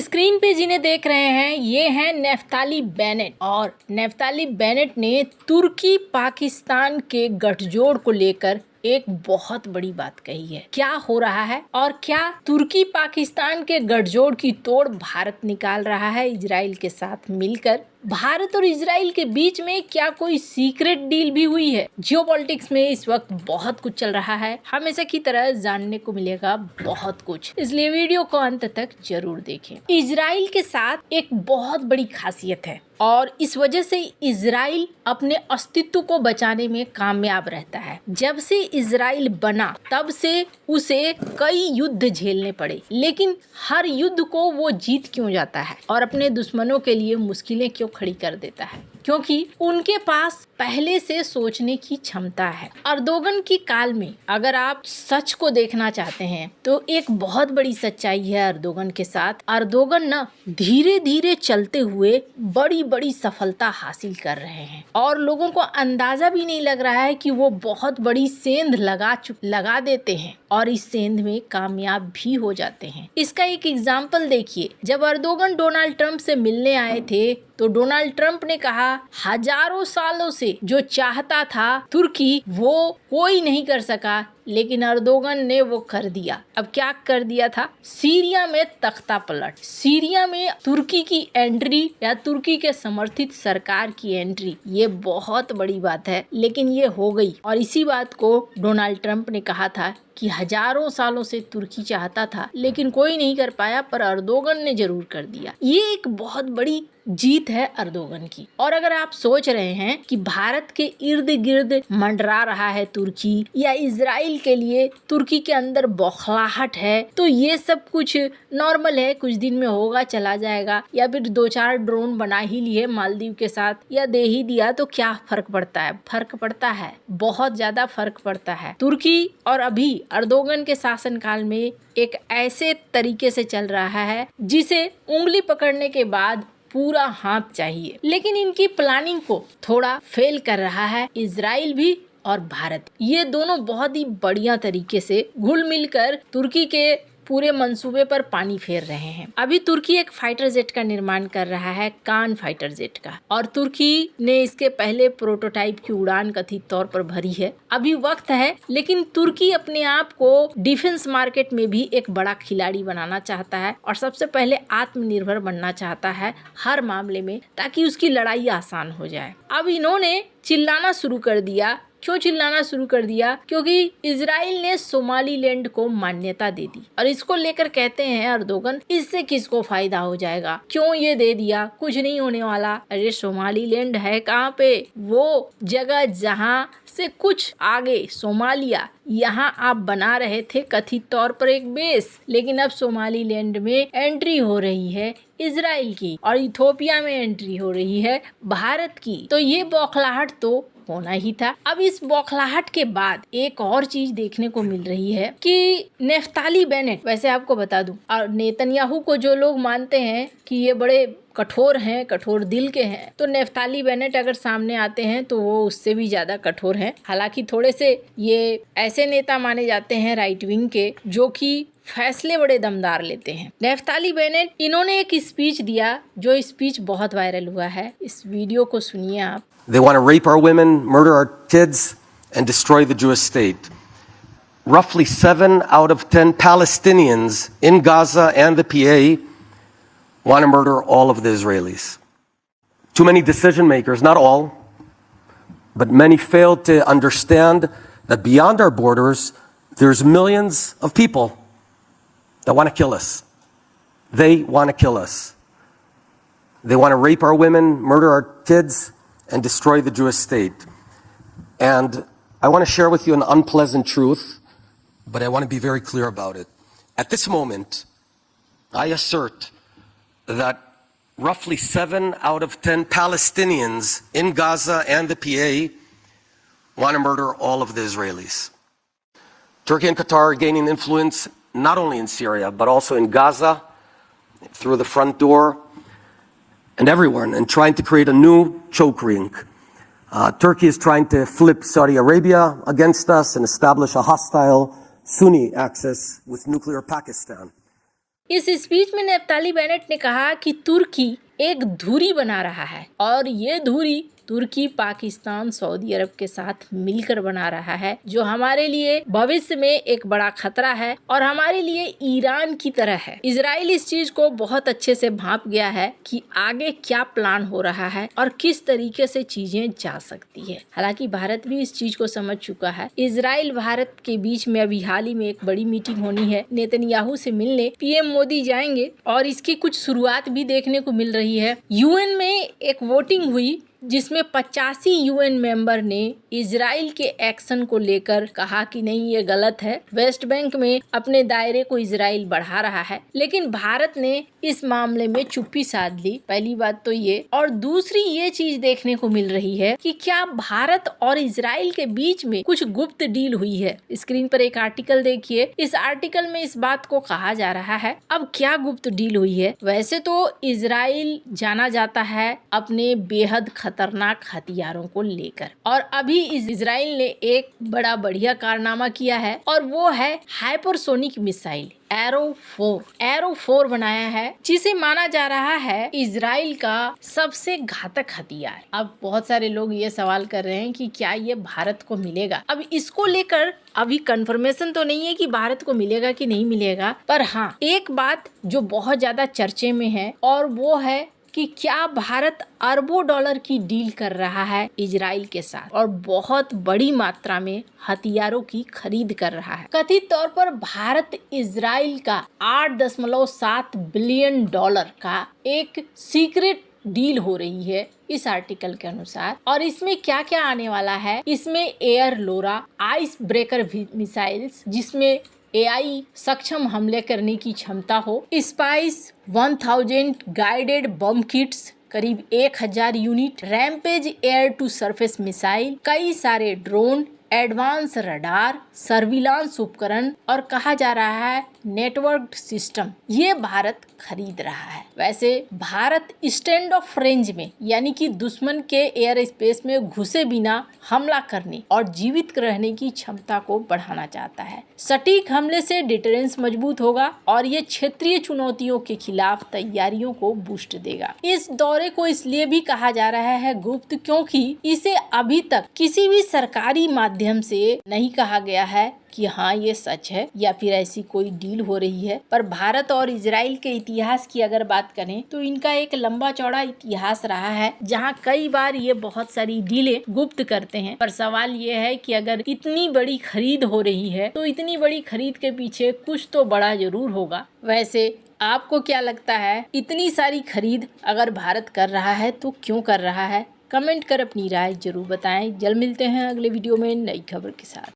Screen पे जिन्हें देख रहे हैं ये हैं नफ्ताली बेनेट। और नफ्ताली बेनेट ने तुर्की पाकिस्तान के गठजोड़ को लेकर एक बहुत बड़ी बात कही है। क्या हो रहा है और क्या तुर्की पाकिस्तान के गठजोड़ की तोड़ भारत निकाल रहा है इजराइल के साथ मिलकर? भारत और इजराइल के बीच में क्या कोई सीक्रेट डील भी हुई है? जियोपॉलिटिक्स में इस वक्त बहुत कुछ चल रहा है, हमेशा की तरह जानने को मिलेगा बहुत कुछ, इसलिए वीडियो को अंत तक जरूर देखें। इजराइल के साथ एक बहुत बड़ी खासियत है और इस वजह से इजराइल अपने अस्तित्व को बचाने में कामयाब रहता है। जब से इजराइल बना तब से उसे कई युद्ध झेलने पड़े, लेकिन हर युद्ध को वो जीत क्यों जाता है और अपने दुश्मनों के लिए मुश्किलें क्यों खड़ी कर देता है? क्योंकि उनके पास पहले से सोचने की क्षमता है। अर्दोगन की काल में अगर आप सच को देखना चाहते हैं तो एक बहुत बड़ी सच्चाई है अर्दोगन के साथ। अर्दोगन ना धीरे धीरे चलते हुए बड़ी बड़ी सफलता हासिल कर रहे हैं और लोगों को अंदाजा भी नहीं लग रहा है कि वो बहुत बड़ी सेंध लगा देते हैं और इस सेंध में कामयाब भी हो जाते हैं। इसका एक एग्जाम्पल देखिए। जब अर्दोगन डोनाल्ड ट्रंप से मिलने आए थे तो डोनाल्ड ट्रंप ने कहा हजारों सालों से जो चाहता था तुर्की वो कोई नहीं कर सका, लेकिन अर्दोगन ने वो कर दिया। अब क्या कर दिया था? सीरिया में तख्ता पलट, सीरिया में तुर्की की एंट्री या तुर्की के समर्थित सरकार की एंट्री, ये बहुत बड़ी बात है, लेकिन ये हो गई। और इसी बात को डोनाल्ड ट्रंप ने कहा था कि हजारों सालों से तुर्की चाहता था लेकिन कोई नहीं कर पाया, पर अर्दोगन ने जरूर कर दिया। ये एक बहुत बड़ी जीत है अर्दोगन की। और अगर आप सोच रहे हैं कि भारत के इर्द गिर्द मंडरा रहा है तुर्की या इजराइल के लिए तुर्की के अंदर बौखलाहट है, तो ये सब कुछ नॉर्मल है, कुछ दिन में होगा चला जाएगा, या फिर 2-4 ड्रोन बना ही लिए मालदीव के साथ या दे ही दिया तो क्या फर्क पड़ता है? फर्क पड़ता है, बहुत ज्यादा फर्क पड़ता है। तुर्की और अभी अर्दोगन के शासनकाल में एक ऐसे तरीके से चल रहा है जिसे उंगली पकड़ने के बाद पूरा हाथ चाहिए। लेकिन इनकी प्लानिंग को थोड़ा फेल कर रहा है इजराइल भी और भारत। ये दोनों बहुत ही बढ़िया तरीके से घुल मिलकर तुर्की के पूरे मंसूबे पर पानी फेर रहे हैं। अभी तुर्की एक फाइटर जेट का निर्माण कर रहा है, कान फाइटर जेट का, और तुर्की ने इसके पहले प्रोटोटाइप की उड़ान कथित तौर पर भरी है। अभी वक्त है, लेकिन तुर्की अपने आप को डिफेंस मार्केट में भी एक बड़ा खिलाड़ी बनाना चाहता है और सबसे पहले आत्मनिर्भर बनना चाहता है हर मामले में, ताकि उसकी लड़ाई आसान हो जाए। अब इन्होंने चिल्लाना शुरू कर दिया। क्यों चिल्लाना शुरू कर दिया? क्योंकि इजराइल ने सोमालीलैंड को मान्यता दे दी और इसको लेकर कहते हैं अर्दोगन, इससे किसको फायदा हो जाएगा? क्यों ये दे दिया? कुछ नहीं होने वाला। अरे सोमालीलैंड है कहाँ पे? वो जगह जहाँ से कुछ आगे सोमालिया, यहाँ आप बना रहे थे कथित तौर पर एक बेस, लेकिन अब सोमालीलैंड में एंट्री हो रही है इजराइल की और इथोपिया में एंट्री हो रही है भारत की। तो ये बौखलाहट तो होना ही था। अब इस बौखलाहट के बाद एक और चीज देखने को मिल रही है कि नफ्ताली बेनेट, वैसे आपको बता दूं, और नेतन्याहू को जो लोग मानते हैं कि ये बड़े कठोर हैं, कठोर दिल के हैं, तो नफ्ताली बेनेट अगर सामने आते हैं तो वो उससे भी ज्यादा कठोर हैं। हालांकि थोड़े से ये ऐसे नेता माने जाते हैं राइट विंग के जो कि फैसले बड़े दमदार लेते हैं। नफ्ताली बेनेट, इन्होंने एक स्पीच दिया, जो स्पीच बहुत वायरल हुआ है। इस वीडियो को सुनिए आप। They want to rape our women, murder our kids, and destroy the Jewish state. Roughly 7 out of 10 Palestinians in Gaza and the PA want to murder all of the Israelis. Too many decision makers, not all, but many fail to understand that beyond our borders, there's millions of people that want to kill us. They want to kill us. They want to rape our women, murder our kids, and destroy the Jewish state. And I want to share with you an unpleasant truth, but I want to be very clear about it. At this moment, I assert that roughly 7 out of 10 Palestinians in Gaza and the PA want to murder all of the Israelis. Turkey and Qatar are gaining influence not only in Syria, but also in Gaza, through the front door, and everywhere, and trying to create a new choke rink. Turkey is trying to flip Saudi Arabia against us and establish a hostile Sunni axis with nuclear Pakistan. इस speech में Naftali Bennett ने कहा कि तुर्की एक धुरी बना रहा है और ये धुरी तुर्की पाकिस्तान सऊदी अरब के साथ मिलकर बना रहा है, जो हमारे लिए भविष्य में एक बड़ा खतरा है और हमारे लिए ईरान की तरह है। इजराइल इस चीज को बहुत अच्छे से भांप गया है कि आगे क्या प्लान हो रहा है और किस तरीके से चीजें जा सकती है। हालांकि भारत भी इस चीज को समझ चुका है। इजराइल भारत के बीच में अभी हाल ही में एक बड़ी मीटिंग होनी है, नेतन्याहू से मिलने पीएम मोदी जाएंगे और इसकी कुछ शुरुआत भी देखने को मिल रही है। यूएन में एक वोटिंग हुई जिसमें 85 यूएन मेंबर ने इजराइल के एक्शन को लेकर कहा कि नहीं, ये गलत है। वेस्ट बैंक में अपने दायरे को इजराइल बढ़ा रहा है, लेकिन भारत ने इस मामले में चुप्पी साध ली। पहली बात तो ये, और दूसरी ये चीज देखने को मिल रही है कि क्या भारत और इजराइल के बीच में कुछ गुप्त डील हुई है। स्क्रीन पर एक आर्टिकल देखिए। इस आर्टिकल में इस बात को कहा जा रहा है। अब क्या गुप्त डील हुई है? वैसे तो इजराइल जाना जाता है अपने बेहद खतरनाक हथियारों को लेकर, और अभी इजराइल ने एक बड़ा बढ़िया कारनामा किया है और वो है हाइपरसोनिक मिसाइल एरो 4 बनाया है, जिसे माना जा रहा है इजराइल का सबसे घातक हथियार। अब बहुत सारे लोग ये सवाल कर रहे हैं कि क्या ये भारत को मिलेगा। अब इसको लेकर अभी कंफर्मेशन तो नहीं है कि भारत को मिलेगा कि नहीं मिलेगा, पर हाँ, एक बात जो बहुत ज्यादा चर्चे में है और वो है कि क्या भारत अरबों डॉलर की डील कर रहा है इजराइल के साथ और बहुत बड़ी मात्रा में हथियारों की खरीद कर रहा है। कथित तौर पर भारत इजराइल का 8.7 बिलियन डॉलर का एक सीक्रेट डील हो रही है इस आर्टिकल के अनुसार। और इसमें क्या क्या आने वाला है? इसमें एयर लोरा, आइस ब्रेकर मिसाइल्स जिसमें AI सक्षम हमले करने की क्षमता हो, स्पाइस 1000 गाइडेड बम किट्स करीब 1000 unit, rampage air to surface missile, कई सारे ड्रोन, एडवांस रडार, सर्विलांस उपकरण और कहा जा रहा है नेटवर्क सिस्टम, ये भारत खरीद रहा है। वैसे भारत स्टैंड ऑफ रेंज में, यानी कि दुश्मन के एयर स्पेस में घुसे बिना हमला करने और जीवित रहने की क्षमता को बढ़ाना चाहता है। सटीक हमले से डिटरेंस मजबूत होगा और ये क्षेत्रीय चुनौतियों के खिलाफ तैयारियों को बूस्ट देगा। इस दौरे को इसलिए भी कहा जा रहा है गुप्त, क्योंकि इसे अभी तक किसी भी सरकारी माध्यम से नहीं कहा गया है कि हाँ ये सच है या फिर ऐसी कोई डील हो रही है। पर भारत और इजराइल के इतिहास की अगर बात करें तो इनका एक लंबा चौड़ा इतिहास रहा है, जहाँ कई बार ये बहुत सारी डीलें गुप्त करते हैं। पर सवाल ये है कि अगर इतनी बड़ी खरीद हो रही है तो इतनी बड़ी खरीद के पीछे कुछ तो बड़ा जरूर होगा। वैसे आपको क्या लगता है, इतनी सारी खरीद अगर भारत कर रहा है तो क्यों कर रहा है? कमेंट कर अपनी राय जरूर बताएं। जल्द मिलते हैं अगले वीडियो में नई खबर के साथ।